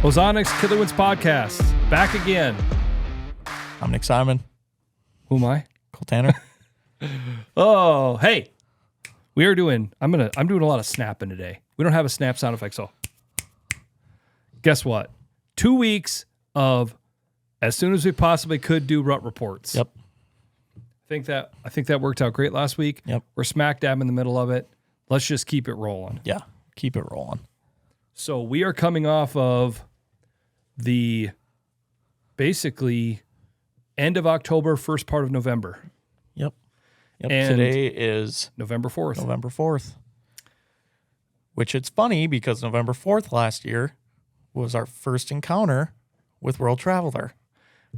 Ozonics Killerwinds podcast, back again. I'm Nick Simon. Who am I? Cole Tanner. Oh, hey. I'm doing a lot of snapping today. We don't have a snap sound effect, so guess what? 2 weeks of as soon as we possibly could do rut reports. Yep. I think that worked out great last week. Yep. We're smack dab in the middle of it. Let's just keep it rolling. Yeah. Keep it rolling. So we are coming off of the basically end of October, first part of November. Yep. And today is November 4th. November 4th. Which it's funny because November 4th last year was our first encounter with World Traveler.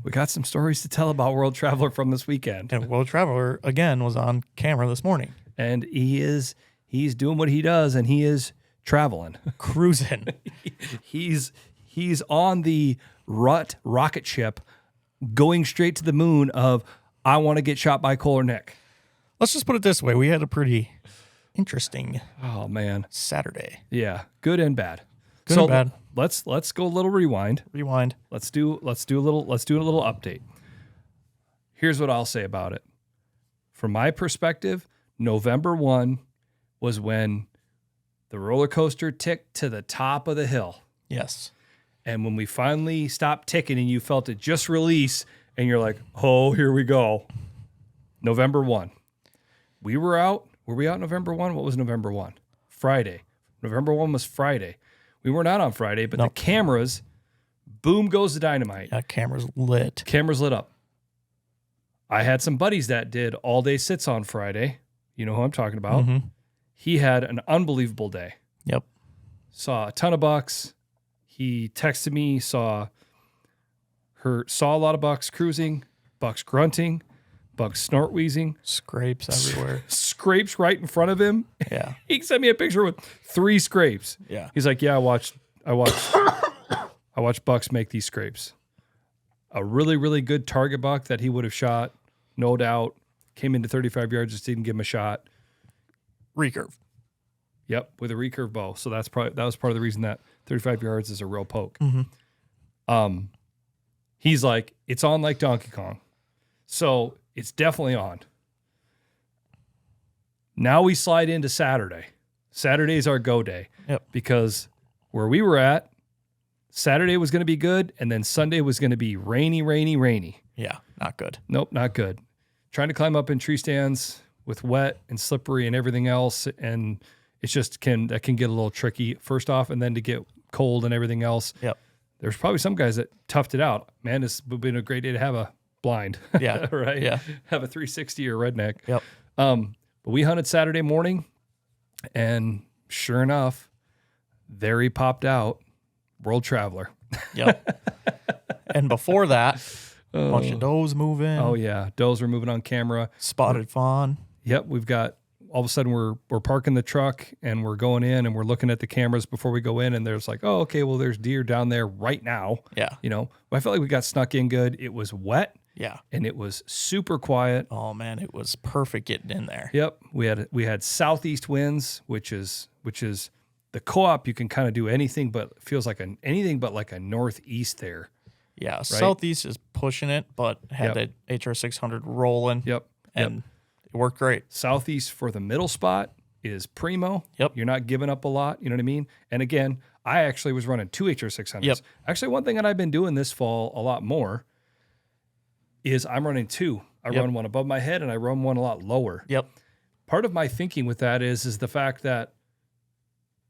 We got some stories to tell about World Traveler from this weekend. And World Traveler, again, was on camera this morning. And he's doing what he does, and he is traveling. Cruising. He's on the rut rocket ship going straight to the moon of, I want to get shot by Cole or Nick. Let's just put it this way. We had a pretty interesting Saturday. Yeah, good and bad. Good and bad. Let's go a little rewind. Let's do a little update. Here's what I'll say about it. From my perspective, November 1 was when the roller coaster ticked to the top of the hill. Yes. And when we finally stopped ticking and you felt it just release and you're like, oh, here we go. November 1. We were out. Were we out November 1? What was November 1? Friday. November 1 was Friday. We weren't out on Friday, but Nope. The cameras, boom goes the dynamite. That camera's lit. Cameras lit up. I had some buddies that did all day sits on Friday. You know who I'm talking about. Mm-hmm. He had an unbelievable day. Yep. Saw a ton of bucks. He texted me, saw a lot of bucks cruising, bucks grunting, bucks snort wheezing. Scrapes everywhere. Scrapes right in front of him. Yeah. He sent me a picture with 3 scrapes. Yeah. He's like, yeah, I watched bucks make these scrapes. A really, really good target buck that he would have shot, no doubt. Came into 35 yards, just didn't give him a shot. Recurve. Yep, with a recurve bow. So that was part of the reason that 35 yards is a real poke. Mm-hmm. He's like, it's on like Donkey Kong. So it's definitely on. Now we slide into Saturday. Saturday is our go day. Yep. Because where we were at, Saturday was going to be good, and then Sunday was going to be rainy. Yeah, not good. Nope, not good. Trying to climb up in tree stands with wet and slippery and everything else, and it's just that can get a little tricky first off, and then to get cold and everything else. Yep. There's probably some guys that toughed it out. Man, this would have been a great day to have a blind. Yeah. Right? Yeah. Have a 360 or redneck. Yep. But we hunted Saturday morning, and sure enough, there he popped out, World Traveler. Yep. And before that, a bunch of does moving. Oh, yeah. Does were moving on camera. Spotted fawn. Yep. We've got, all of a sudden, we're parking the truck, and we're going in, and we're looking at the cameras before we go in, and there's like, oh, okay, well, there's deer down there right now. Yeah. You know, I felt like we got snuck in good. It was wet. Yeah. And it was super quiet. Oh man, it was perfect getting in there. Yep. We had southeast winds, which is the co-op. You can kind of do anything, but it feels like anything but like a northeast there. Yeah. Right? Southeast is pushing it, but had Yep. that HR600 rolling. Yep. And it worked great. Southeast for the middle spot is primo. Yep. You're not giving up a lot. You know what I mean? And again, I actually was running 2 HR600s. Yep. Actually, one thing that I've been doing this fall a lot more is I'm running 2. I Yep. run one above my head and I run one a lot lower. Yep. Part of my thinking with that is the fact that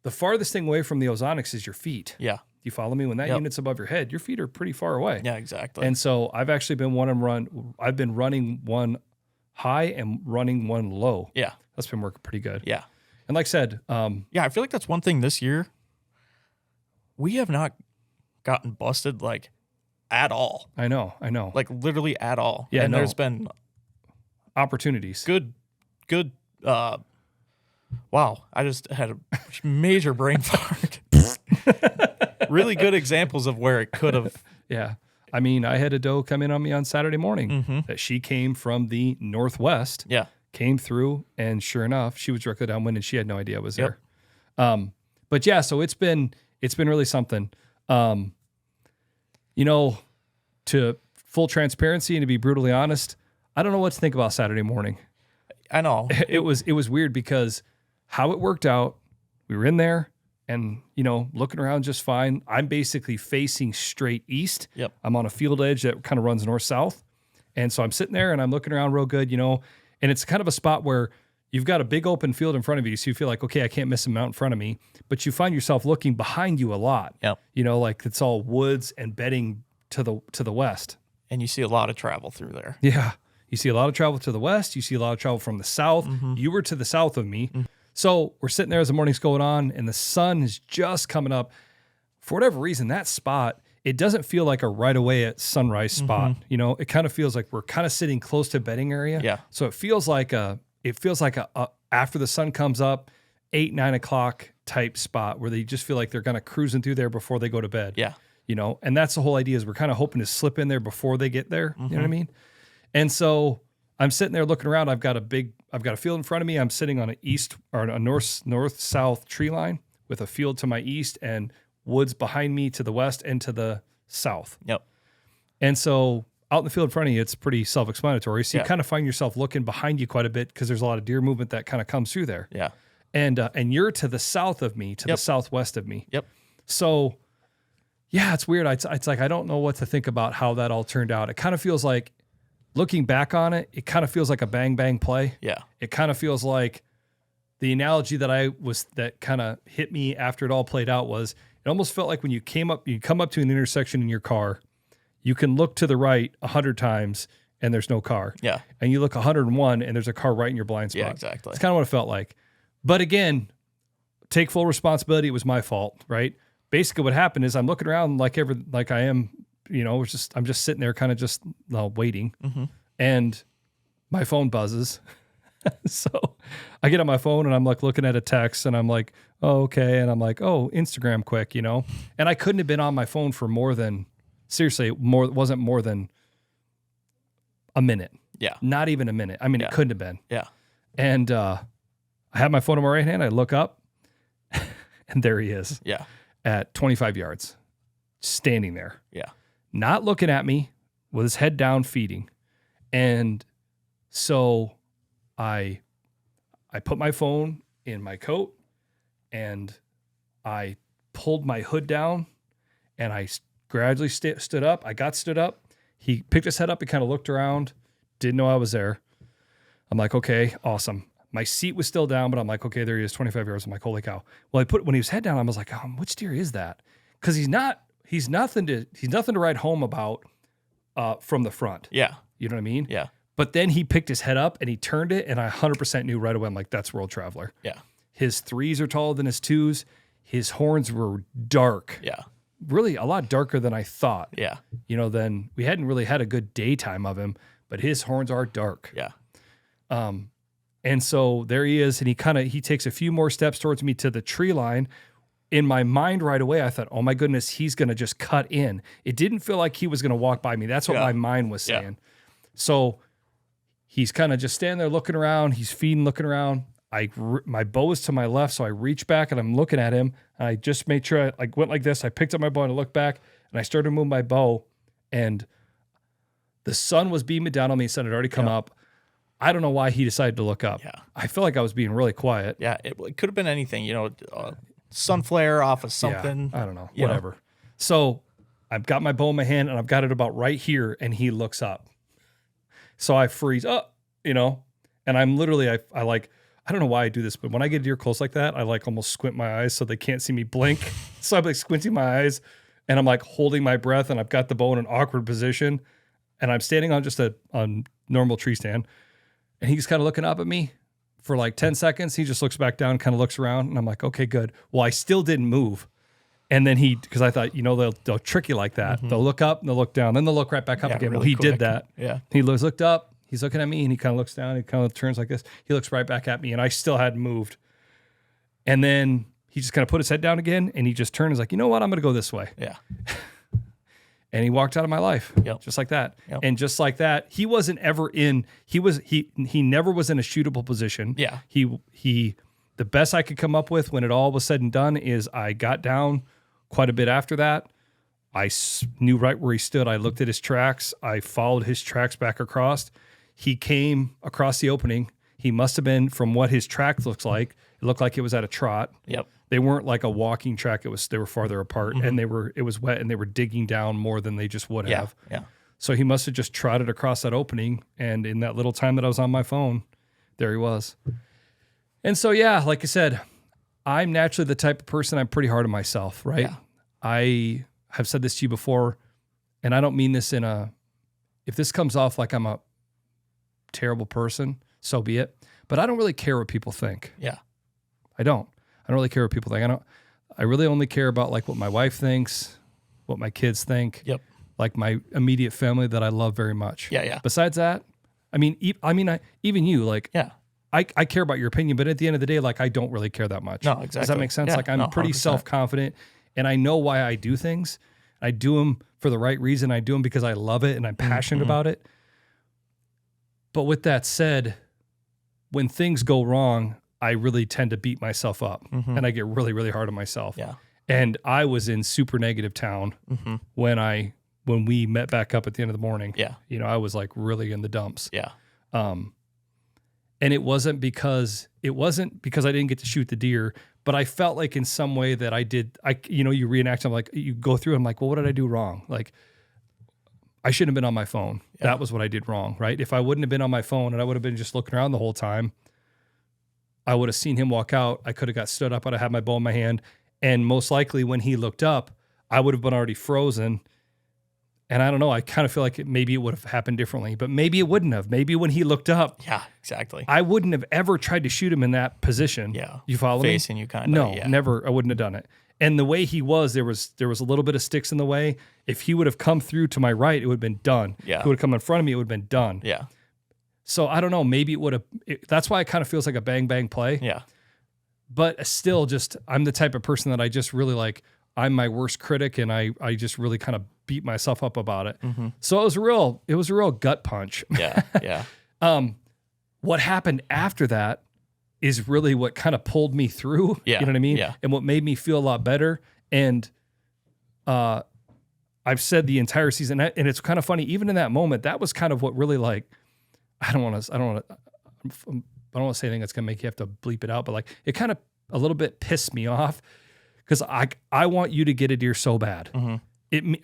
the farthest thing away from the ozonics is your feet. Yeah. You follow me? When that Yep. unit's above your head, your feet are pretty far away. Yeah, exactly. And so I've actually been I've been running one high and running one low. yeah. That's been working pretty good. Yeah. And like I said, Yeah, I feel like that's one thing this year. We have not gotten busted like at all. I know. Like literally at all. Yeah, and no. there's been Opportunities. good wow, I just had a major brain fart. Really good examples of where it could have. Yeah. I mean, I had a doe come in on me on Saturday morning Mm-hmm. that she came from the northwest, Yeah. came through, and sure enough, she was directly downwind and she had no idea I was Yep. there. But yeah, so it's been really something. You know, to full transparency and to be brutally honest, I don't know what to think about Saturday morning. I know. It was weird because how it worked out, we were in there and, you know, looking around just fine. I'm basically facing straight east. Yep. I'm on a field edge that kind of runs north-south. And so I'm sitting there and I'm looking around real good, you know, and it's kind of a spot where you've got a big open field in front of you. So you feel like, okay, I can't miss him out in front of me, but you find yourself looking behind you a lot. Yep. You know, like it's all woods and bedding to the west. And you see a lot of travel through there. Yeah. You see a lot of travel to the west. You see a lot of travel from the south. Mm-hmm. You were to the south of me. Mm-hmm. So we're sitting there as the morning's going on and the sun is just coming up. For whatever reason, that spot, it doesn't feel like a right away at sunrise spot. Mm-hmm. You know, it kind of feels like we're kind of sitting close to bedding area. Yeah. So it feels like a after the sun comes up, 8, 9 o'clock type spot where they just feel like they're kind of cruising through there before they go to bed. Yeah. You know, and that's the whole idea is we're kind of hoping to slip in there before they get there. You know what I mean? And so I'm sitting there looking around. I've got a field in front of me. I'm sitting on a north-south tree line with a field to my east and woods behind me to the west and to the south. Yep. And so out in the field in front of you, it's pretty self-explanatory. So you Yeah. kind of find yourself looking behind you quite a bit because there's a lot of deer movement that kind of comes through there. Yeah. And you're to the south of me, to the southwest of me. Yep. So yeah, it's weird. It's like I don't know what to think about how that all turned out. It kind of feels like, looking back on it, it kind of feels like a bang bang play. Yeah. It kind of feels like the analogy that kind of hit me after it all played out was it almost felt like when you come up to an intersection in your car, you can look to the right 100 times and there's no car. Yeah. And you look 101 and there's a car right in your blind spot. Yeah, exactly. It's kind of what it felt like. But again, take full responsibility. It was my fault, right? Basically what happened is I'm looking around like I am, you know, I'm just sitting there kind of just waiting. Mm-hmm. And my phone buzzes. So I get on my phone and I'm like looking at a text and I'm like, oh, okay. And I'm like, oh, Instagram quick, you know? And I couldn't have been on my phone for wasn't more than a minute. Yeah. Not even a minute. I mean, Yeah. it couldn't have been. Yeah. And I have my phone in my right hand. I look up and there he is. Yeah. At 25 yards, standing there. Yeah. Not looking at me, with his head down, feeding. And so I put my phone in my coat and I pulled my hood down and I gradually stood up. I got stood up. He picked his head up and kind of looked around, didn't know I was there. I'm like, okay, awesome. My seat was still down, but I'm like, okay, there he is, 25 yards. I'm like, holy cow. Well, when he was head down, I was like, which deer is that? Because he's nothing to write home about from the front. Yeah. You know what I mean? Yeah. But then he picked his head up and he turned it, and I 100% knew right away. I'm like, that's World Traveler. Yeah. His 3s are taller than his 2s. His horns were dark. Yeah. Really a lot darker than I thought. Yeah. You know, then we hadn't really had a good daytime of him, but his horns are dark. Yeah. And so there he is, and he takes a few more steps towards me to the tree line. In my mind right away, I thought, oh my goodness, he's going to just cut in. It didn't feel like he was going to walk by me. That's what my mind was saying. Yeah. So he's kind of just standing there looking around. He's feeding, looking around. My bow is to my left, so I reach back and I'm looking at him. And I just made sure I went like this. I picked up my bow and I looked back and I started to move my bow, and the sun was beaming down on me. The sun had already come up. I don't know why he decided to look up. Yeah. I feel like I was being really quiet. Yeah. It could have been anything, sun flare off of something. Yeah, I don't know. Whatever. So I've got my bow in my hand and I've got it about right here, and he looks up. So I freeze up, and I'm literally, I don't know why I do this, but when I get a deer close like that, I almost squint my eyes so they can't see me blink. So I'm squinting my eyes and I'm holding my breath, and I've got the bow in an awkward position, and I'm standing on just a normal tree stand. And he's kind of looking up at me for 10 seconds. He just looks back down, kind of looks around, and I'm like, okay, good. Well, I still didn't move. And then because I thought, they'll trick you like that. Mm-hmm. They'll look up and they'll look down, then they'll look right back up again. Really well, he did that. Yeah. He looked up, he's looking at me, and he kind of looks down, he kind of turns like this. He looks right back at me, and I still hadn't moved. And then he just kind of put his head down again, and he just turned and was like, you know what? I'm going to go this way. Yeah. And he walked out of my life, just like that. Yep. And just like that, he wasn't ever in. He never was in a shootable position. Yeah. The best I could come up with when it all was said and done is I got down quite a bit after that. knew right where he stood. I looked at his tracks. I followed his tracks back across. He came across the opening. He must have been, from what his track looks like, it looked like it was at a trot. Yep. They weren't like a walking track. They were farther apart, and it was wet, and they were digging down more than they just would have. Yeah. So he must have just trotted across that opening, and in that little time that I was on my phone, there he was. And so, yeah, like I said, I'm naturally the type of person, I'm pretty hard on myself, right? Yeah. I have said this to you before, and I don't mean this if this comes off like I'm a terrible person, so be it. But I don't really care what people think. Yeah. I don't really care what people think. I really only care about like what my wife thinks, what my kids think. Yep. Like my immediate family that I love very much. Yeah. Besides that, even you, like, Yeah. I care about your opinion, but at the end of the day, like, I don't really care that much. No, exactly. Does that make sense? Yeah, Like, I'm pretty 100%. self-confident, and I know why I do things. I do them for the right reason. I do them because I love it and I'm passionate about it. But with that said, when things go wrong, I really tend to beat myself up, and I get really, really hard on myself. Yeah. And I was in super negative town when we met back up at the end of the morning. Yeah. I was like really in the dumps. Yeah. And it wasn't because I didn't get to shoot the deer, but I felt like in some way that I did. You reenact. I'm like, you go through. I'm like, well, what did I do wrong? Like, I shouldn't have been on my phone. Yeah. That was what I did wrong, right? If I wouldn't have been on my phone and I would have been just looking around the whole time, I would have seen him walk out. I could have got stood up. I'd have had my bow in my hand, and most likely when he looked up, I would have been already frozen. And I don't know, I kind of feel like maybe it would have happened differently, but maybe it wouldn't have. Maybe when he looked up, Yeah, exactly. I wouldn't have ever tried to shoot him in that position. Yeah. You follow me? Facing you kind of. No, Yeah. never. I wouldn't have done it. And the way he was, there was a little bit of sticks in the way. If he would have come through to my right, it would have been done. Yeah. If he would have come in front of me, it would have been done. Yeah. So I don't know, maybe it would have, that's why it kind of feels like a bang, bang play. Yeah. But still I'm the type of person that I just really like, I'm my worst critic, and I just really kind of beat myself up about it. So it was a real gut punch. Yeah. Yeah. What happened after that is really what kind of pulled me through. Yeah. You know what I mean? Yeah. And what made me feel a lot better. And I've said the entire season, and it's kind of funny, even in that moment, that was kind of what really, like, I don't want to say anything that's going to make you have to bleep it out, but like, it kind of a little bit pissed me off, because I want you to get a deer so bad.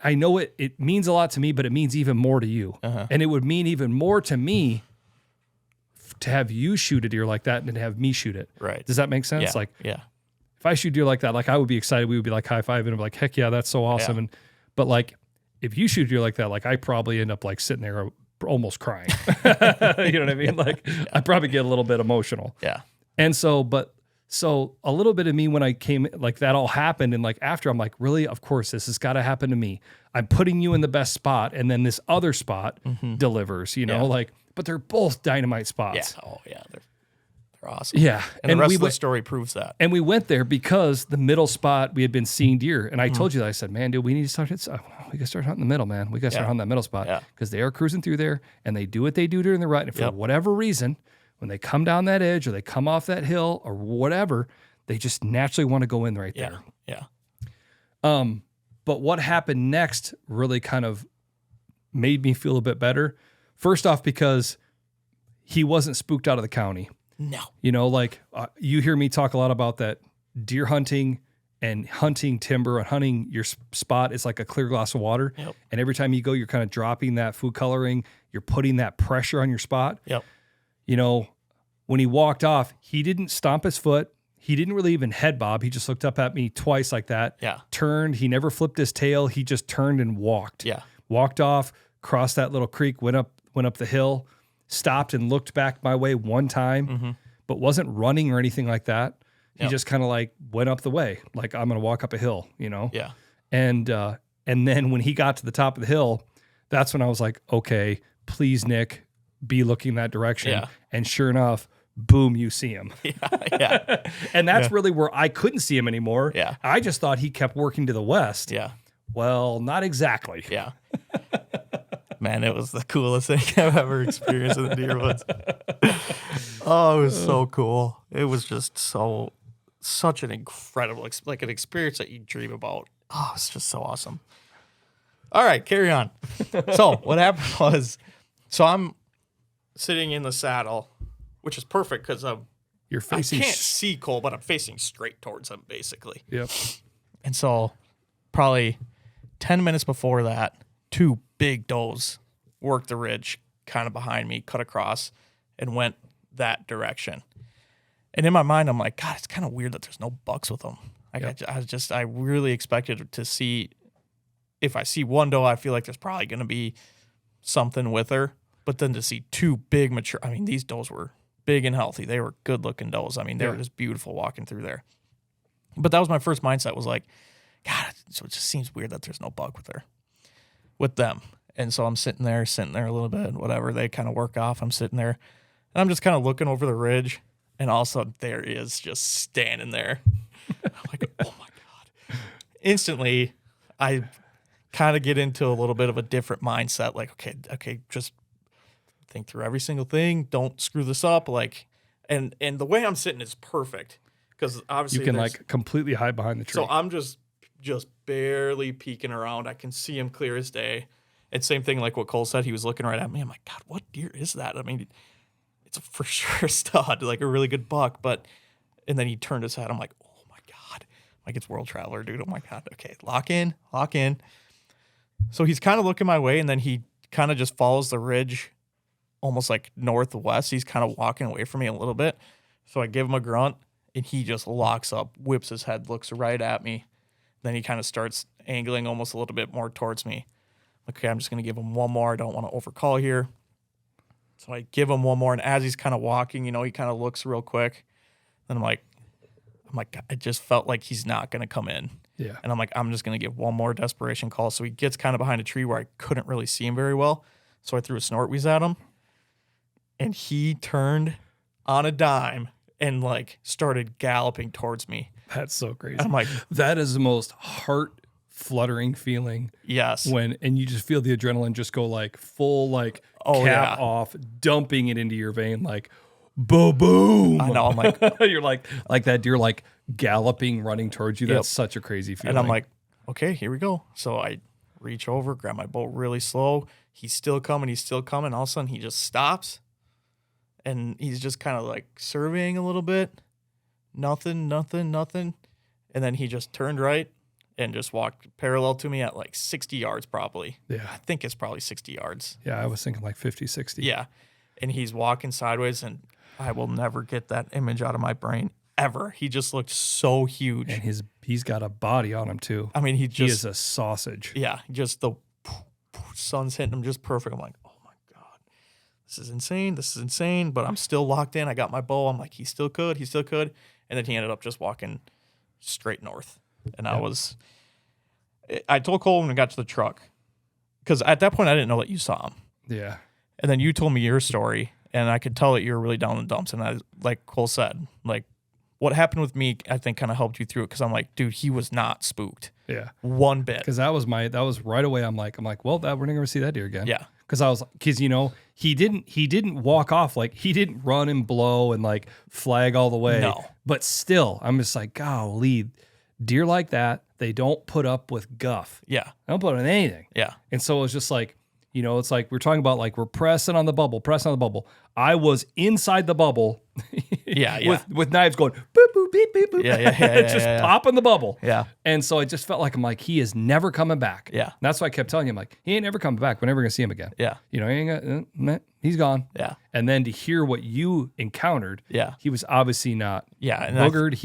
I know it means a lot to me, but it means even more to you. And it would mean even more to me to have you shoot a deer like that than to have me shoot it. Right. Does that make sense? Yeah. Like, yeah. if I shoot deer like that, like, I would be excited. We would be like high-fiving and be like, heck yeah, that's so awesome. Yeah. But like, if you shoot a deer like that, like, I probably end up like sitting there almost crying. You know what I mean? Like, I probably get a little bit emotional. Yeah. And so a little bit of me, when I came, like, that all happened, and like after, I'm like, really, of course, this has got to happen to me. I'm putting you in the best spot, and then this other spot delivers, Yeah. like, but they're both dynamite spots. Yeah. Oh yeah. They're awesome. Yeah. And the rest of the story proves that. And we went there because the middle spot, we had been seeing deer. And I told you that. I said, man, dude, we need to start we got to start hunting the middle, man. We got to start hunting that middle spot. Yeah. Because they are cruising through there, and they do what they do during the rut. And for whatever reason, when they come down that edge or they come off that hill or whatever, they just naturally want to go in right there. Yeah. But what happened next really kind of made me feel a bit better. First off, because he wasn't spooked out of the county. No. Like, you hear me talk a lot about that deer hunting and hunting timber and hunting your spot is like a clear glass of water. Yep. And every time you go, you're kind of dropping that food coloring. You're putting that pressure on your spot. Yep. When he walked off, he didn't stomp his foot. He didn't really even head bob. He just looked up at me twice like that. Yeah. Turned. He never flipped his tail. He just turned and walked. Yeah. Walked off, crossed that little creek, went up the hill, stopped and looked back my way one time, but wasn't running or anything like that. He just kind of like went up the way, like, I'm going to walk up a hill, Yeah. And then when he got to the top of the hill, that's when I was like, okay, please, Nick, be looking that direction. Yeah. And sure enough, boom, you see him. Yeah. And that's really where I couldn't see him anymore. Yeah. I just thought he kept working to the west. Yeah. Well, not exactly. Yeah. Man, it was the coolest thing I've ever experienced in the deer woods. Oh, it was so cool. It was just such an incredible, like an experience that you dream about. Oh, it's just so awesome. All right, carry on. So what happened was, so I'm sitting in the saddle, which is perfect because You're I facing. can't see Cole, but I'm facing straight towards him, basically. Yep. And so probably 10 minutes before that, two big does worked the ridge kind of behind me, cut across, and went that direction. And in my mind, I'm like, God, it's kind of weird that there's no bucks with them. Like I really expected to see, if I see one doe, I feel like there's probably going to be something with her. But then to see two big mature, I mean, these does were big and healthy. They were good looking does. I mean, they were just beautiful walking through there. But that was my first mindset, was like, God, so it just seems weird that there's no buck with them. And so I'm sitting there a little bit, whatever. They kind of work off. I'm sitting there and I'm just kind of looking over the ridge. And all of a sudden there he is just standing there. I'm like, oh my God. Instantly, I kind of get into a little bit of a different mindset. Like, okay, just think through every single thing. Don't screw this up. Like, and the way I'm sitting is perfect because obviously You can like completely hide behind the tree. So I'm just barely peeking around. I can see him clear as day. And same thing like what Cole said. He was looking right at me. I'm like, God, what deer is that? I mean, it's a for sure stud, like a really good buck. And then he turned his head. I'm like, oh my God. Like, it's World Traveler, dude. Oh my God. Okay, lock in. So he's kind of looking my way, and then he kind of just follows the ridge almost like northwest. He's kind of walking away from me a little bit. So I give him a grunt, and he just locks up, whips his head, looks right at me. Then he kind of starts angling almost a little bit more towards me. Okay, I'm just going to give him one more. I don't want to overcall here. So I give him one more, and as he's kind of walking, he kind of looks real quick. Then I'm like, I just felt like he's not going to come in. Yeah. And I'm like, I'm just going to give one more desperation call. So he gets kind of behind a tree where I couldn't really see him very well. So I threw a snort wheeze at him, and he turned on a dime and like started galloping towards me. That's so crazy. I'm like, that is the most heart fluttering feeling. Yes. And you just feel the adrenaline just go like full, like cap off, dumping it into your vein, like boom. I know. I'm like, you're like that deer, like galloping, running towards you. That's such a crazy feeling. And I'm like, okay, here we go. So I reach over, grab my bow really slow. He's still coming. All of a sudden he just stops, and he's just kind of like surveying a little bit. Nothing. And then he just turned right and just walked parallel to me at like 60 yards probably. Yeah. I think it's probably 60 yards. Yeah, I was thinking like 50, 60. Yeah. And he's walking sideways, and I will never get that image out of my brain ever. He just looked so huge. And he's got a body on him too. I mean, he is a sausage. Yeah, just the sun's hitting him just perfect. I'm like, oh my God, this is insane. But I'm still locked in. I got my bow. I'm like, he still could. And then he ended up just walking straight north. And I told Cole when we got to the truck, because at that point I didn't know that you saw him. Yeah. And then you told me your story, and I could tell that you were really down in the dumps. And I, like Cole said, like what happened with me, I think kind of helped you through it, because I'm like, dude, he was not spooked. Yeah. One bit. Because that was right away. I'm like, well, we're never gonna see that deer again. Yeah. Because he didn't walk off, like he didn't run and blow and like flag all the way. No. But still, I'm just like, golly, deer like that, they don't put up with guff. Yeah. They don't put up with anything. Yeah. And so it's just like, it's like we're talking about, like we're pressing on the bubble. I was inside the bubble. with knives going boop boop beep beep boop. Yeah. Popping the bubble. Yeah. And so I just felt like, I'm like, he is never coming back. Yeah. And that's why I kept telling him, like, he ain't never coming back. We're never gonna see him again. Yeah. He ain't he's gone. Yeah. And then to hear what you encountered, he was obviously not boogered.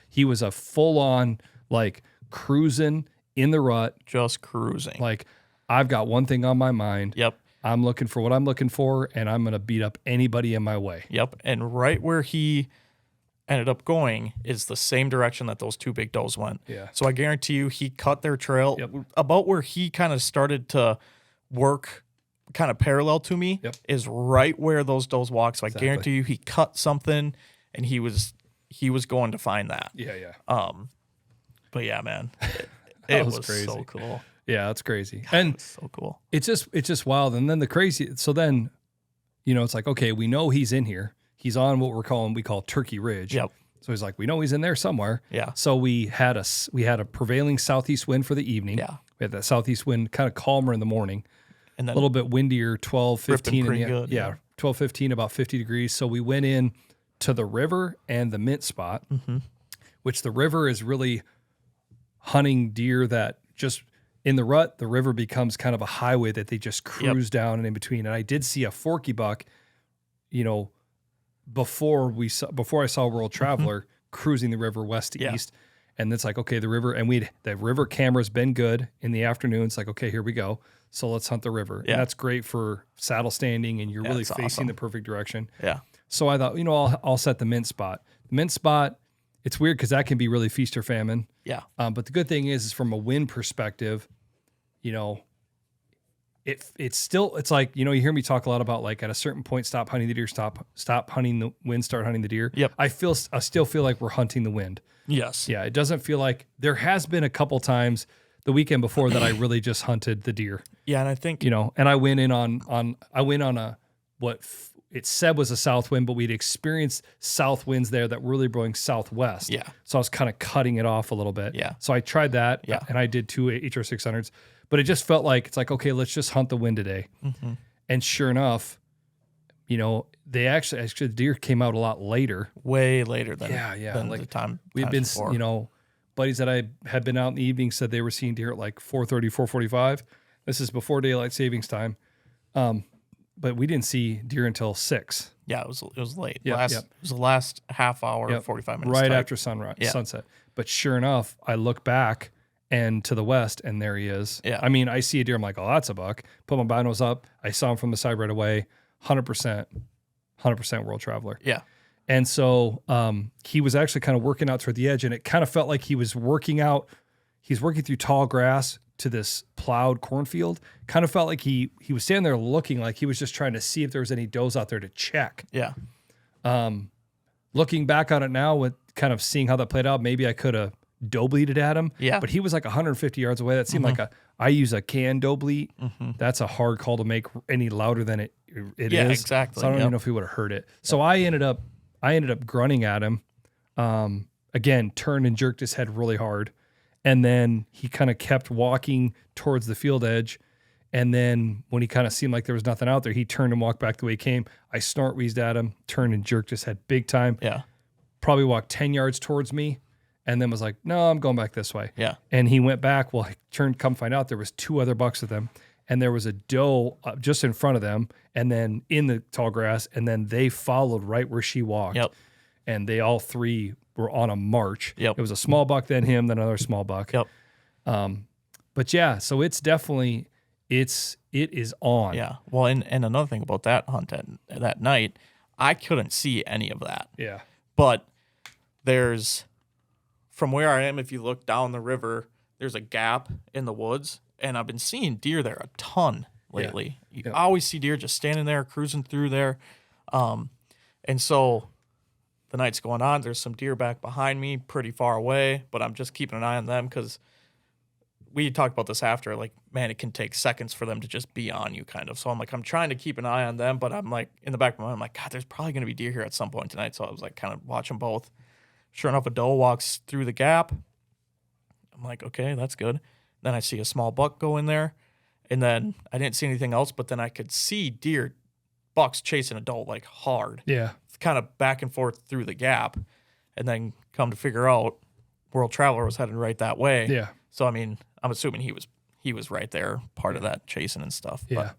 He was a full on like cruising in the rut. Just cruising. Like, I've got one thing on my mind. Yep. I'm looking for what I'm looking for, and I'm going to beat up anybody in my way. Yep. And right where he ended up going is the same direction that those two big does went. Yeah. So I guarantee you he cut their trail about where he kind of started to work kind of parallel to me is right where those does walk. So I guarantee you he cut something, and he was going to find that. Yeah. But yeah, man, it was crazy. So cool. Yeah, that's crazy. God, and so cool. It's just wild. And then so then, it's like, okay, we know he's in here. He's on what we call Turkey Ridge. Yep. So he's like, we know he's in there somewhere. Yeah. So we had a prevailing southeast wind for the evening. Yeah. We had that southeast wind, kind of calmer in the morning, And a then little bit windier, 12, 15. pretty in the, good, yeah. 12, 15, about 50 degrees. So we went in to the river and the mint spot, which the river is really hunting deer that just in the rut, the river becomes kind of a highway that they just cruise down and in between. And I did see a forky buck, before I saw World Traveler cruising the river west to east. And it's like, okay, the river, and the river camera's been good in the afternoon. It's like, okay, here we go. So let's hunt the river. Yeah. And that's great for saddle standing and you're really it's facing awesome. the perfect direction. Yeah. So I thought, I'll set the mint spot. The mint spot, it's weird because that can be really feast or famine. Yeah. But the good thing is from a wind perspective, it's like, you hear me talk a lot about like at a certain point, stop hunting the deer, stop hunting the wind, start hunting the deer. Yep. I still feel like we're hunting the wind. Yes. Yeah. It doesn't feel like there has been a couple times the weekend before that I really just hunted the deer, Yeah. And I think, and I went in on it said was a south wind, but we'd experienced south winds there that were really blowing southwest. Yeah. So I was kind of cutting it off a little bit. Yeah. So I tried that. Yeah. And I did 2 HR600s, but it just felt like, it's like, okay, let's just hunt the wind today. And sure enough, they actually the deer came out a lot later. way later than, than like the time. We've times been, before. buddies that I had been out in the evening said they were seeing deer at like 4:30, 4:45. This is before daylight savings time. But we didn't see deer until 6. Yeah, it was late. Yep, It was the last half hour, 45 minutes. Right type. after sunset. But sure enough, I look back and to the west, and there he is. Yeah. I mean, I see a deer. I'm like, oh, that's a buck. Put my binos up. I saw him from the side right away. 100% World Traveler. Yeah. And so he was actually kind of working out toward the edge, and it kind of felt like he was working out. He's working through tall grass to this plowed cornfield. Kind of felt like he was standing there looking like he was just trying to see if there was any does out there to check. Yeah. Looking back on it now with kind of seeing how that played out, maybe I could have doe bleated at him. Yeah. But he was like 150 yards away. That seemed like I use a can doe bleat. That's a hard call to make any louder than it is. Yeah, exactly. So I don't even know if he would have heard it. So I ended up grunting at him. Again, turned and jerked his head really hard. And then he kind of kept walking towards the field edge. And then when he kind of seemed like there was nothing out there, he turned and walked back the way he came. I snort wheezed at him, turned and jerked his head big time. Yeah. Probably walked 10 yards towards me and then was like, no, I'm going back this way. Yeah. And he went back. Well, I turned, come find out there was 2 other bucks with them. And there was a doe just in front of them and then in the tall grass. And then they followed right where she walked. Yep. And they all 3 were on a march. Yep. It was a small buck, then him, then another small buck. Yep. But yeah, so it's definitely, it is on. Yeah. Well, and another thing about that hunt that night, I couldn't see any of that. Yeah. But from where I am, if you look down the river, there's a gap in the woods, and I've been seeing deer there a ton lately. You always see deer just standing there, cruising through there. And so the night's going on. There's some deer back behind me pretty far away, but I'm just keeping an eye on them because we talked about this after. Like, man, it can take seconds for them to just be on you kind of. So I'm like, I'm trying to keep an eye on them, but I'm like, in the back of my mind, I'm like, God, there's probably going to be deer here at some point tonight. So I was like, kind of watching both. Sure enough, a doe walks through the gap. I'm like, okay, that's good. Then I see a small buck go in there, and then I didn't see anything else, but then I could see bucks chasing a doe like hard. Yeah. Kind of back and forth through the gap, and then come to figure out World Traveler was headed right that way. Yeah. So I mean, I'm assuming he was right there, part of that chasing and stuff. Yeah. But,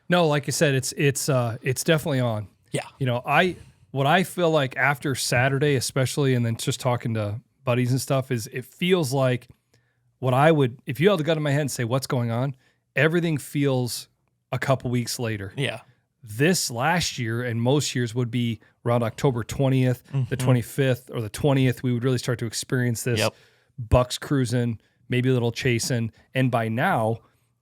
No, like I said, it's definitely on. yeah. What I feel like after Saturday, especially, and then just talking to buddies and stuff, is it feels like if you held a gun in my head and say, what's going on? Everything feels a couple weeks later. Yeah. This last year and most years would be around October 20th, the 25th, or the 20th. We would really start to experience this. Yep. Bucks cruising, maybe a little chasing. And by now,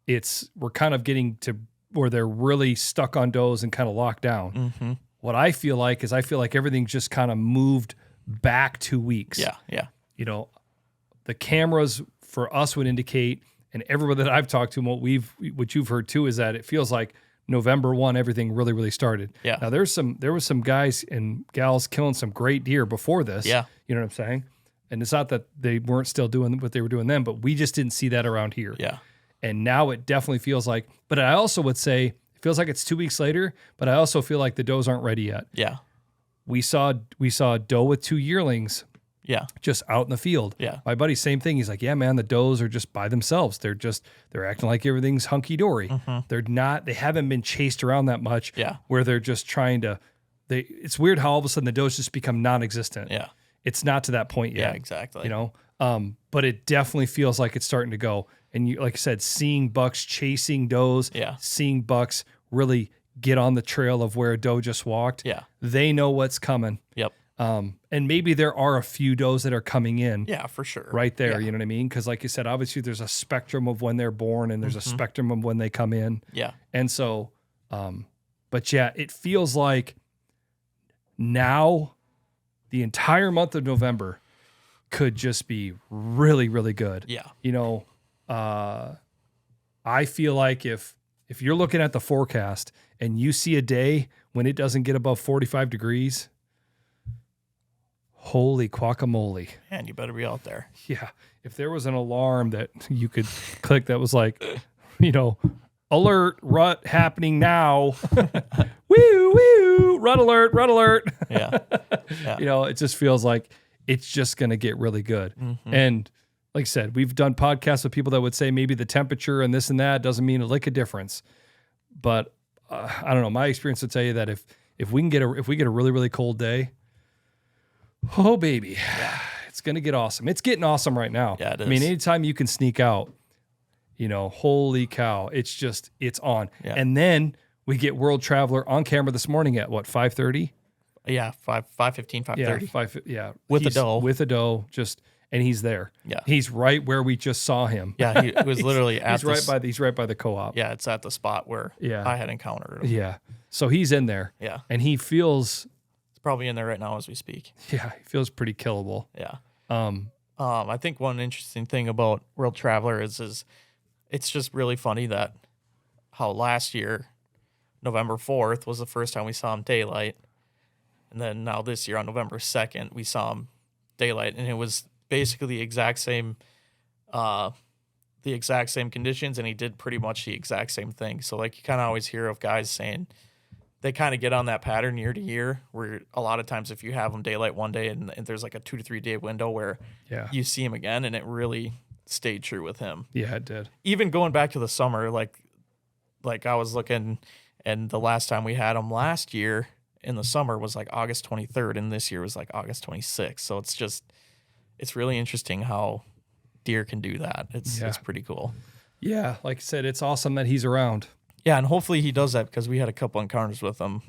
we're kind of getting to where they're really stuck on does and kind of locked down. Mm-hmm. What I feel like everything just kind of moved back 2 weeks. Yeah. Yeah. The cameras for us would indicate, and everybody that I've talked to, and what you've heard too, is that it feels like November 1, everything really, really started. Yeah. Now there was some guys and gals killing some great deer before this. Yeah. You know what I'm saying? And it's not that they weren't still doing what they were doing then, but we just didn't see that around here. Yeah. And now it definitely feels like, but I also would say it feels like it's 2 weeks later, but I also feel like the does aren't ready yet. Yeah. We saw a doe with 2 yearlings Yeah. just out in the field. Yeah. My buddy, same thing. He's like, yeah, man, the does are just by themselves. They're acting like everything's hunky dory. They haven't been chased around that much. Yeah. Where they're just trying to, it's weird how all of a sudden the does just become non-existent. Yeah. It's not to that point yet. Yeah, exactly. You know, but it definitely feels like it's starting to go. And you, like I said, seeing bucks chasing does, seeing bucks really get on the trail of where a doe just walked. Yeah. They know what's coming. Yep. And maybe there are a few does that are coming in. Yeah, for sure. Right there, Yeah. you know what I mean? Because like you said, obviously there's a spectrum of when they're born and there's a spectrum of when they come in. Yeah. And so, but yeah, it feels like now the entire month of November could just be really, really good. Yeah. You know, I feel like if you're looking at the forecast and you see a day when it doesn't get above 45 degrees, holy guacamole. Man, you better be out there. Yeah. If there was an alarm that you could click that was like, you know, alert, rut happening now. Woo, woo, rut alert, rut alert. Yeah. Yeah. You know, it just feels like it's just going to get really good. And like I said, we've done podcasts with people that would say maybe the temperature and this and that doesn't mean a lick of difference. But I don't know. My experience would tell you that if we get a really, really cold day, oh baby, it's going to get awesome. It's getting awesome right now. Yeah, it is. I mean, anytime you can sneak out, you know, holy cow, it's on. Yeah. And then we get World Traveler on camera this morning at what, 5:30? Yeah, 5:15, 5:30. Yeah. With a He's doe. With a doe, and he's there. Yeah. He's right where we just saw him. Yeah, he was literally at He's right by the co-op. Yeah, it's at the spot where I had encountered him. Yeah. So he's in there. Yeah. And he feels, It's probably in there right now as we speak. yeah, he feels pretty killable. Yeah. I think one interesting thing about World Traveler is it's just really funny that how last year, November 4th was the first time we saw him daylight. And then now this year on November 2nd, we saw him daylight, and it was basically the exact same conditions, and he did pretty much the exact same thing. So like you kind of always hear of guys saying they kind of get on that pattern year to year, where a lot of times if you have them daylight one day and there's like a 2 to 3 day window where you see him again, and it really stayed true with him. Yeah, it did. Even going back to the summer, like I was looking, and the last time we had him last year in the summer was like August 23rd, and this year was like August 26th. So it's really interesting how deer can do that. It's pretty cool. Yeah, like I said, it's awesome that he's around. Yeah, and hopefully he does that, because we had a couple encounters with him.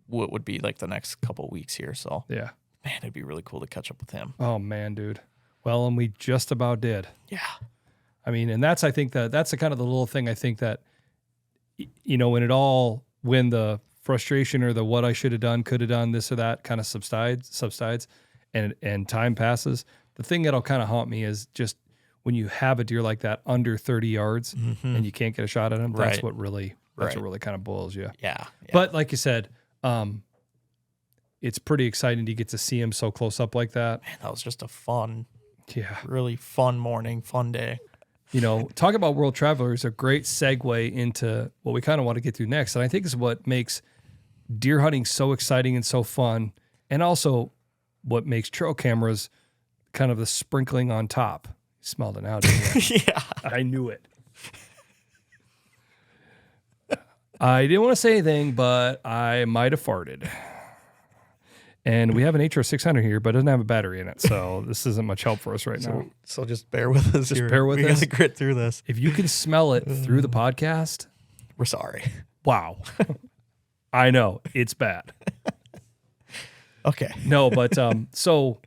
What would be like the next couple weeks here. So yeah, man, it'd be really cool to catch up with him. Oh man, dude. Well, and we just about did. Yeah. I mean, and that's the kind of the little thing I think that, you know, when the frustration or the what I should have done, could have done, this or that kind of subsides and time passes. The thing that'll kind of haunt me is just when you have a deer like that under 30 yards and you can't get a shot at him, that's what really kind of boils you. Yeah. But like you said, it's pretty exciting to get to see him so close up like that. Man, that was just a fun, yeah, really fun morning, fun day. You know, talk about World Traveler is a great segue into what we kind of want to get to next. And I think is what makes deer hunting so exciting and so fun. And also what makes trail cameras kind of the sprinkling on top. You smelled it out, didn't you? Yeah. I knew it. I didn't want to say anything, but I might have farted. And we have an HR600 here, but it doesn't have a battery in it. So this isn't much help for us right now. So just bear with us. Just bear with us. We got to grit through this. If you can smell it through the podcast, we're sorry. Wow. I know. It's bad. Okay. No, but so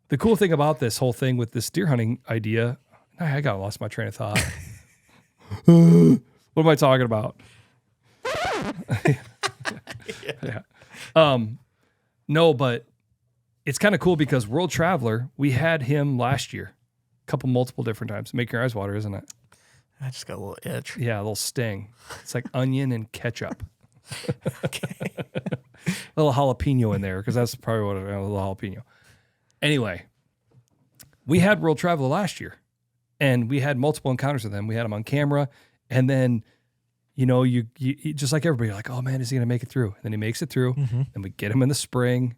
the cool thing about this whole thing with this deer hunting idea, I got lost my train of thought. What am I talking about? Yeah. No, but it's kind of cool because World Traveler, we had him last year, multiple different times. Make your eyes water, isn't it? I just got a little itch. Yeah, a little sting. It's like onion and ketchup. Okay. A little jalapeno in there, because that's probably what a little jalapeno. Anyway, we had World Traveler last year, And we had multiple encounters with him. We had him on camera. And then, you just like everybody, you're like, oh man, is he going to make it through? And then he makes it through. And we get him in the spring,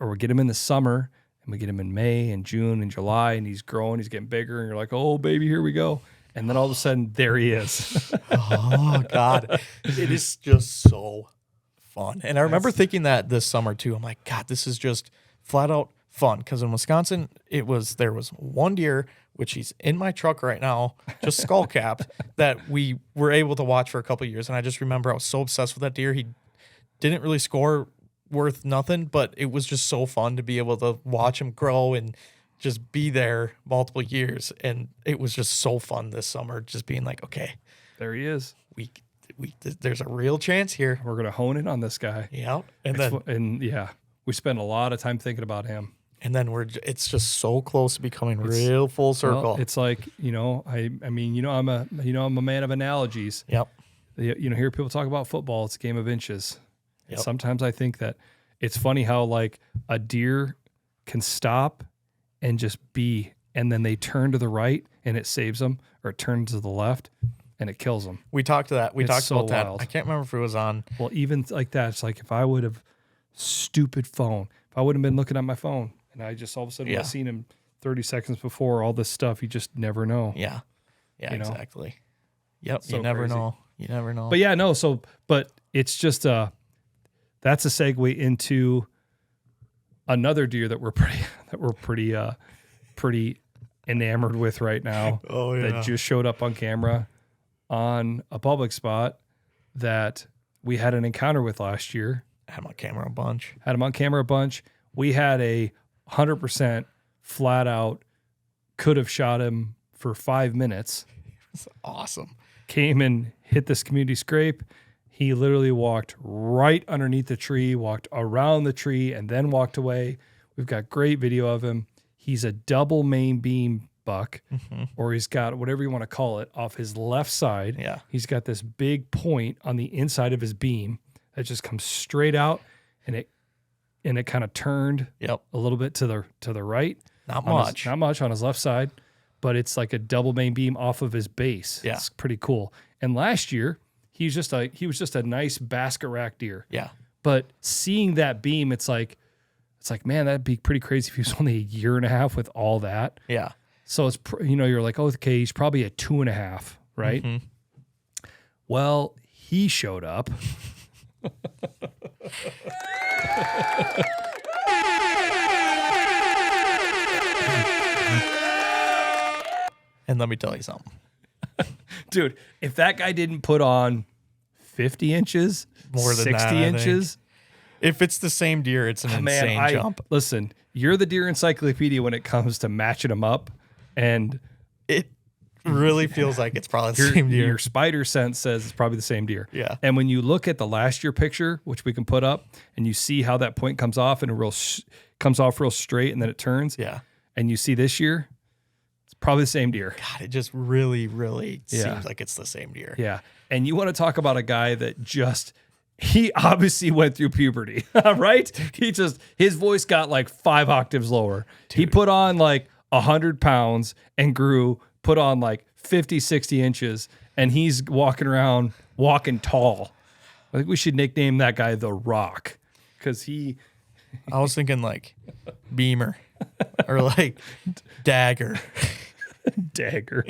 or we get him in the summer, and we get him in May and June and July, and he's growing, he's getting bigger. And you're like, oh baby, here we go. And then all of a sudden, there he is. Oh, God. It is just so fun. And I remember thinking that this summer, too. I'm like, God, this is just flat out fun. Because in Wisconsin, there was one deer, which he's in my truck right now, just skull capped, that we were able to watch for a couple of years. And I just remember I was so obsessed with that deer. He didn't really score worth nothing, but it was just so fun to be able to watch him grow and just be there multiple years. And it was just so fun this summer, just being like, okay, There he is. there's a real chance here. We're going to hone in on this guy. Yeah. We spend a lot of time thinking about him. And then it's just so close to becoming real full circle. Well, it's like, I'm a man of analogies. Yep. Hear people talk about football. It's a game of inches. Yep. And sometimes I think that it's funny how like a deer can stop and just be, and then they turn to the right and it saves them, or it turns to the left and it kills them. We talked about so that. wild. I can't remember if it was on. Well, even like that, it's like if I would have if I would have been looking at my phone and I just all of a sudden I've seen him 30 seconds before all this stuff, you just never know. Yeah. Yeah, exactly. Yep. So you never crazy. know. You never know. But yeah, no. But it's just that's a segue into another deer that we're pretty enamored with right now. Oh, yeah. That just showed up on camera on a public spot that we had an encounter with last year. Had him on camera a bunch. We had a 100% flat out could have shot him for 5 minutes. It's awesome. Came and hit this community scrape. He literally walked right underneath the tree, walked around the tree, and then walked away. We've got great video of him. He's a double main beam buck, or he's got whatever you want to call it, off his left side. Yeah. He's got this big point on the inside of his beam that just comes straight out, and it kind of turned a little bit to the right. Not much on his left side, but it's like a double main beam off of his base. Yeah. It's pretty cool. And last year, he was just a nice basket rack deer. Yeah. But seeing that beam, it's like, man, that'd be pretty crazy if he was only a year and a half with all that. Yeah. So it's, you're like, oh, okay, he's probably a 2.5, right? Well, he showed up. And let me tell you something. Dude, if that guy didn't put on 50 inches, More than 60 that, I inches. If it's the same deer, it's an insane jump. Listen, you're the deer encyclopedia when it comes to matching them up. And It really feels like it's probably the same deer. your spider sense says it's probably the same deer. Yeah. And when you look at the last year picture, which we can put up, and you see how that point comes off and comes off real straight and then it turns. Yeah. And you see this year, it's probably the same deer. God, it just really, really Yeah. seems like it's the same deer. Yeah. And you want to talk about a guy that he obviously went through puberty, right? His voice got like 5 octaves lower. Dude. He put on like 100 pounds and put on like 50, 60 inches, and he's walking tall. I think we should nickname that guy The Rock, because I was thinking like Beamer or like Dagger. Dagger.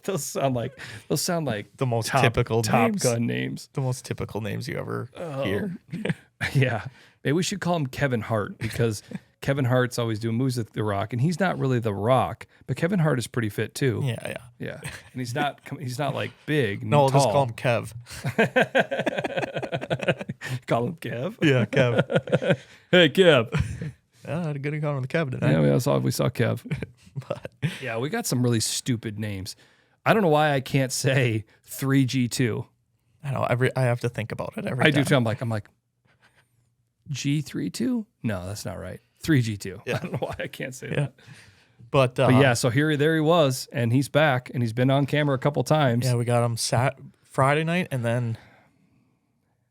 Those sound like The most top, typical Top names. Gun names. The most typical names you ever hear. Yeah. Maybe we should call him Kevin Hart, because Kevin Hart's always doing moves with The Rock, and he's not really The Rock, but Kevin Hart is pretty fit too. Yeah. Yeah. And he's not like big. No, tall. just call him Kev. Call him Kev. Yeah, Kev. Hey, Kev. I had a good encounter with Kev tonight. Yeah, we saw Kev. But Yeah, we got some really stupid names. I don't know why I can't say 3G2. I know I have to think about it every I time. do too. I'm like G32? No, that's not right. 3G2. Yeah. I don't know why I can't say Yeah. that. But But yeah, so there he was, and he's back, and he's been on camera a couple times. yeah, we got him Friday night and then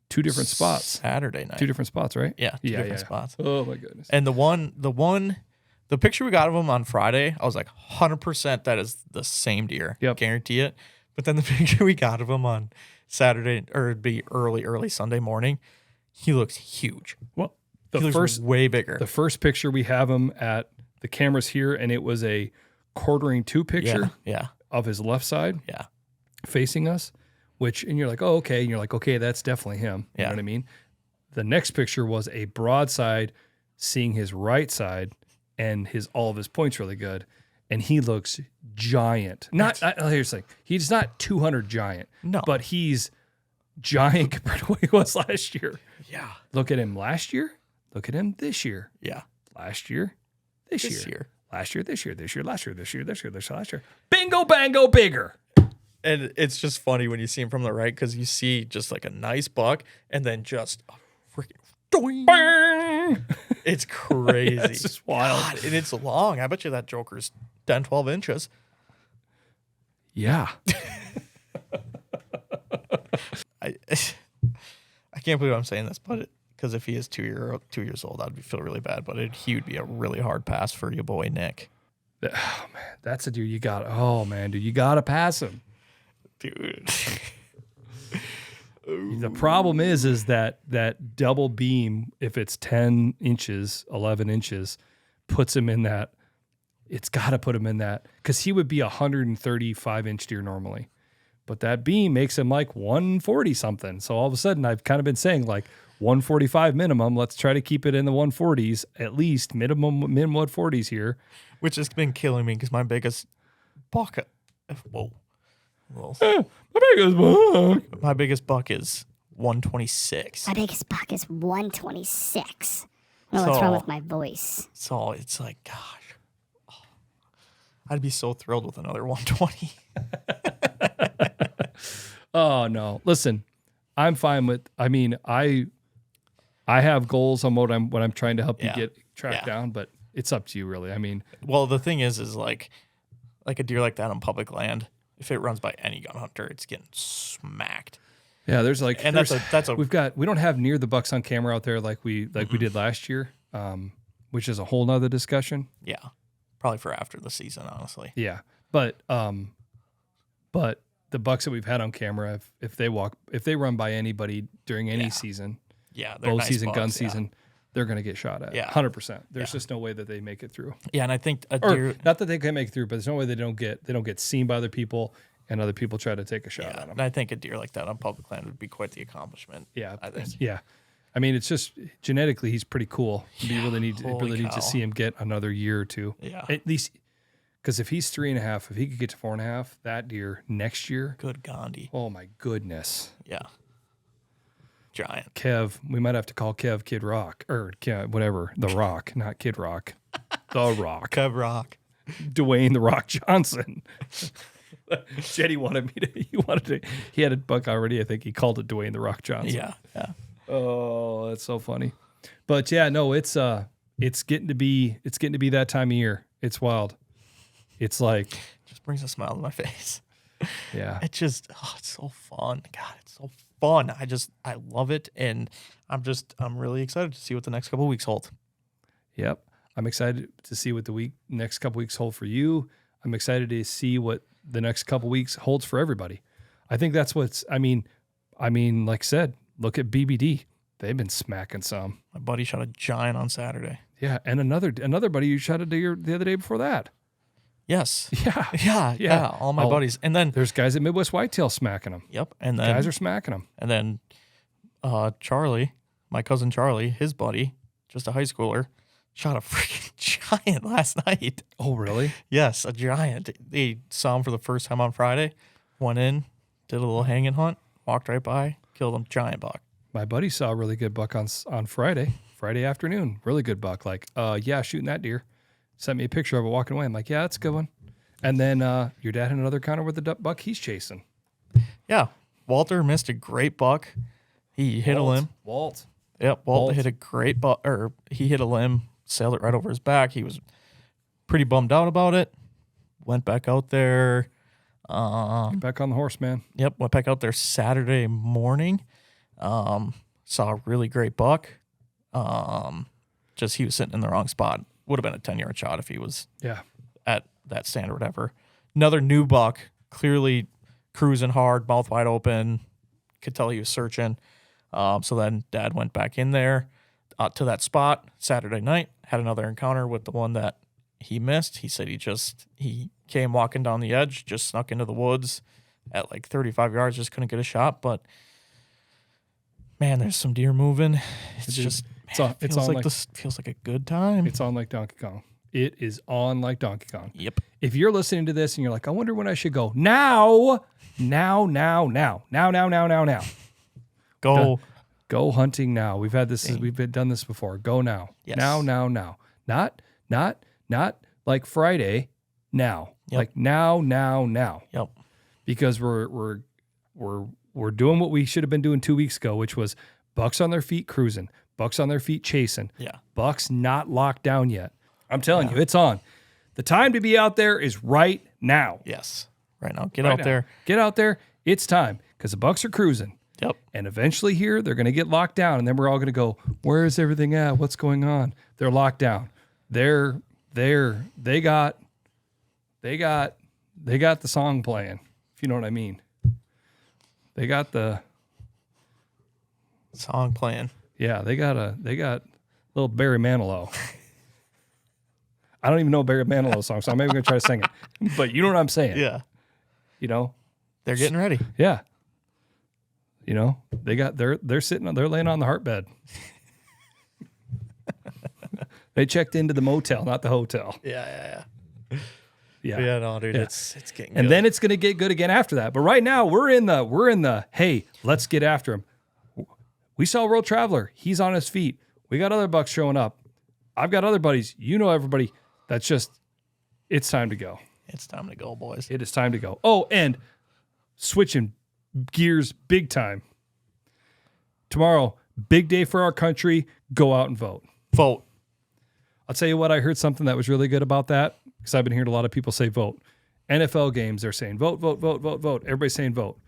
2 different spots. Saturday night. 2 different spots, right? Yeah, two different spots. Oh my goodness. And the one The picture we got of him on Friday, I was like, 100% that is the same deer. Yep. Guarantee it. But then the picture we got of him on Saturday, or it'd be early Sunday morning, he looks huge. Well, He looks way bigger. the first picture we have him at, the camera's here, and it was a quartering 2 picture Yeah. of his left side Yeah. facing us, and you're like, oh, okay. And you're like, okay, that's definitely him. You know Yeah. what I mean? The next picture was a broadside seeing his right side and all of his points really good. And he looks giant. Here's the thing. He's not 200 giant. No. But he's giant compared to what he was last year. Yeah. Look at him last year. Look at him this year. Yeah. Last year. This year. Last year, this year, this year, last year, this year, this year, last year. Bingo, bango, bigger. And it's just funny when you see him from the right because you see just like a nice buck and then just a freaking doing. Bang! It's crazy. It's just wild. God, and it's long. I bet you that Joker's 10, 12 inches. Yeah. I can't believe I'm saying this, but because if he is 2 years old, I'd feel really bad. But he would be a really hard pass for your boy Nick. Oh, man. That's a dude you got. Oh, man, dude. You got to pass him. Dude. The problem is that double beam, if it's 10 inches, 11 inches, puts him in that. It's got to put him in that because he would be a 135-inch deer normally. But that beam makes him like 140 something. So all of a sudden, I've kind of been saying like 145 minimum. Let's try to keep it in the 140s, at least minimum 140s here. Which has been killing me because my biggest buck. Whoa. My biggest buck. My biggest buck is 126. My biggest buck is 126. I don't know what's wrong with my voice. So it's like, gosh, I'd be so thrilled with another 120. Oh no! Listen, I'm fine with. I mean, I have goals on what I'm trying to help you get tracked down, but it's up to you, really. I mean, well, the thing is like a deer like that on public land. If it runs by any gun hunter, it's getting smacked. yeah, there's like, And that's a we don't have near the bucks on camera out there like we did last year, which is a whole nother discussion. yeah, probably for after the season, honestly. Yeah, but the bucks that we've had on camera, if they run by anybody during any season, they're bow nice season, bucks, gun season, they're going to get shot at. Yeah. 100%. There's just no way that they make it through. Yeah, and I think a Or deer. not that they can make it through, but there's no way they don't get seen by other people and other people try to take a shot at them. And I think a deer like that on public land would be quite the accomplishment. Yeah, I think. Yeah, I mean, it's just genetically he's pretty cool. You really need holy to cow. see him get another year or two. Yeah. At least because if he's 3.5, if he could get to 4.5, that deer next year. Good Gandhi. Oh my goodness. Yeah. Giant. Kev, we might have to call Kev Kid Rock or whatever, The Rock, not Kid Rock, The Rock, Kev Rock. Dwayne The Rock Johnson. Jetty he had a buck already. I think he called it Dwayne The Rock Johnson. Yeah. Yeah. Oh, that's so funny. But yeah, no, it's getting to be that time of year. It's wild. It's like, Just brings a smile to my face. yeah. It's just, it's so fun. God, it's so fun. I love it. And I'm really excited to see what the next couple of weeks hold. Yep. I'm excited to see what the next couple weeks hold for you. I'm excited to see what the next couple weeks holds for everybody. I think that's I mean, like I said, look at BBD. They've been smacking some. My buddy shot a giant on Saturday. Yeah. And another buddy you shot the other day before that. Yes. Yeah. Yeah. All my buddies. And then There's guys at Midwest Whitetail smacking them. yep. And then Guys are smacking them. and then Charlie, my cousin Charlie, his buddy, just a high schooler, shot a freaking giant last night. Oh, really? Yes, a giant. They saw him for the first time on Friday, went in, did a little hanging hunt, walked right by, killed him, giant buck. My buddy saw a really good buck on Friday afternoon. Really good buck. Like, shooting that deer. Sent me a picture of it walking away. I'm like, yeah, that's a good one. And then your dad had another counter with the buck he's chasing. Yeah, Walter missed a great buck. He hit a limb. Walt. Yep, Walter Walt. hit a great buck, or he hit a limb, sailed it right over his back. He was pretty bummed out about it. Went back out there. Get back on the horse, man. Yep, went back out there Saturday morning. Saw a really great buck. Just he was sitting in the wrong spot. would have been a 10-yard shot if he was Yeah. at that stand or whatever. Another new buck, clearly cruising hard, mouth wide open. Could tell he was searching. So then Dad went back in there to that spot Saturday night, had another encounter with the one that he missed. He said he came walking down the edge, just snuck into the woods at like 35 yards, just couldn't get a shot. But man, there's some deer moving. It's just feels like a good time. It's on like Donkey Kong. It is on like Donkey Kong. Yep. If you're listening to this and you're like, I wonder when I should go. Now. Go hunting now. We've had this. We've done this before. Go now. Yes. Now. Not like Friday. Now. Yep. Like now. Yep. Because we're doing what we should have been doing 2 weeks ago, which was bucks on their feet cruising, bucks on their feet chasing. Yeah. Bucks not locked down yet. I'm telling you, it's on. The time to be out there is right now. Yes. Right now. Get out there. Get out there. It's time because the bucks are cruising. Yep. And eventually here, they're going to get locked down. And then we're all going to go, where is everything at? What's going on? They're locked down. They got the song playing, if you know what I mean. They got the song playing. Yeah, they got little Barry Manilow. I don't even know a Barry Manilow song, so I'm maybe going to try to sing it. But you know what I'm saying. Yeah. You know? They're getting ready. Yeah. You know, they're laying on the heart bed. They checked into the motel, not the hotel. Yeah. Yeah. No, dude, Yeah. it's getting and good. then it's going to get good again after that. But right now we're in the hey, let's get after him. We saw World Traveler. He's on his feet. We got other bucks showing up. I've got other buddies. You know everybody. That's just, it's time to go. It's time to go, boys. It is time to go. Oh, and switching gears big time. Tomorrow, big day for our country. Go out and vote. Vote. I'll tell you what, I heard something that was really good about that because I've been hearing a lot of people say vote. NFL games, they're saying vote. Everybody's saying vote.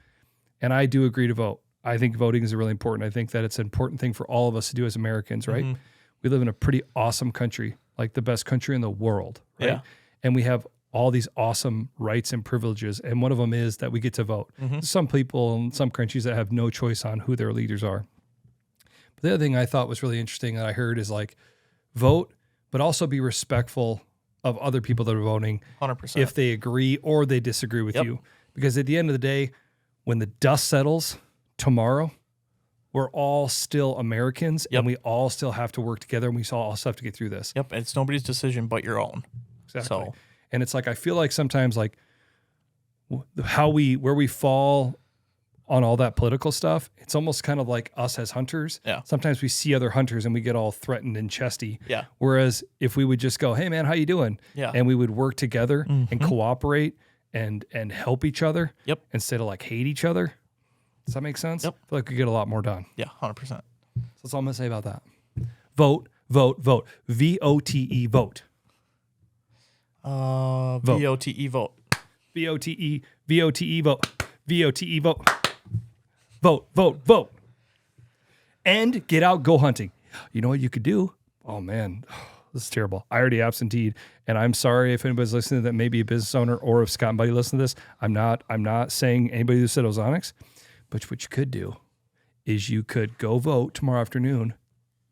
And I do agree to vote. I think voting is really important. I think that it's an important thing for all of us to do as Americans, right? Mm-hmm. We live in a pretty awesome country, like the best country in the world, right? Yeah. And we have all these awesome rights and privileges. And one of them is that we get to vote. Mm-hmm. Some people in some countries that have no choice on who their leaders are. But the other thing I thought was really interesting that I heard is like vote, but also be respectful of other people that are voting 100%. If they agree or they disagree with you. Because at the end of the day, when the dust settles tomorrow, we're all still Americans and we all still have to work together and we all still have to get through this. Yep. It's nobody's decision but your own. Exactly. So. And it's like, I feel like sometimes like where we fall on all that political stuff, it's almost kind of like us as hunters. Yeah. Sometimes we see other hunters and we get all threatened and chesty. Yeah. Whereas if we would just go, hey man, how you doing? Yeah. And we would work together and cooperate and help each other. Yep. Instead of like hate each other. Does that make sense? Yep. I feel like we get a lot more done. Yeah, 100%. So that's all I'm going to say about that. Vote. V-O-T-E, vote. V-O-T-E, vote. V-O-T-E, V-O-T-E, vote. V-O-T-E, vote. Vote. And get out, go hunting. You know what you could do? Oh, man. This is terrible. I already absenteed, and I'm sorry if anybody's listening that may be a business owner or if Scott and Buddy listen to this. I'm not saying anybody who said Ozonics, but what you could do is you could go vote tomorrow afternoon.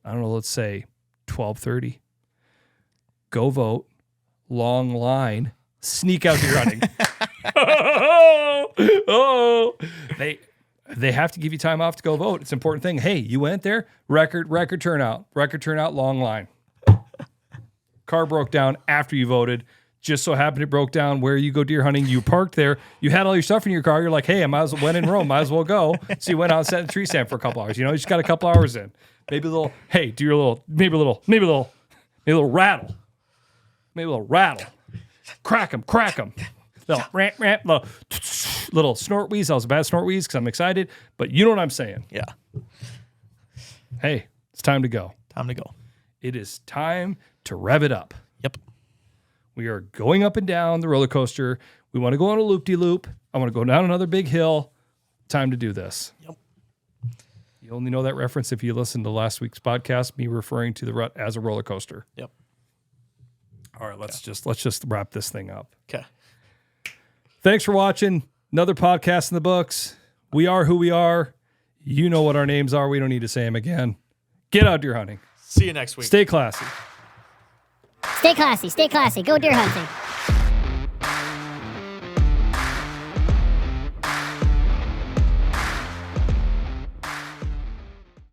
I don't know, let's say 12:30. Go vote, long line, sneak out deer hunting. They have to give you time off to go vote. It's an important thing. Hey, you went there, record turnout, long line. Car broke down after you voted. Just so happened it broke down where you go deer hunting. You parked there. You had all your stuff in your car. You're like, hey, I might as well, when in Rome, might as well go. So you went out and sat in the tree stand for a couple hours. You know, you just got a couple hours in. Maybe a little, hey, do your little, maybe a little rattle. Maybe a little rattle. Crack 'em. Little ramp, little snort wheeze. That was a bad snort wheeze because I'm excited. But you know what I'm saying. Yeah. Hey, it's time to go. It is time to rev it up. Yep. We are going up and down the roller coaster. We want to go on a loop-de-loop. I want to go down another big hill. Time to do this. Yep. You only know that reference if you listen to last week's podcast, me referring to the rut as a roller coaster. Yep. All right, let's just wrap this thing up. Okay. Thanks for watching. Another podcast in the books. We are who we are. You know what our names are. We don't need to say them again. Get out deer hunting. See you next week. Stay classy. Stay classy. Stay classy. Go deer hunting.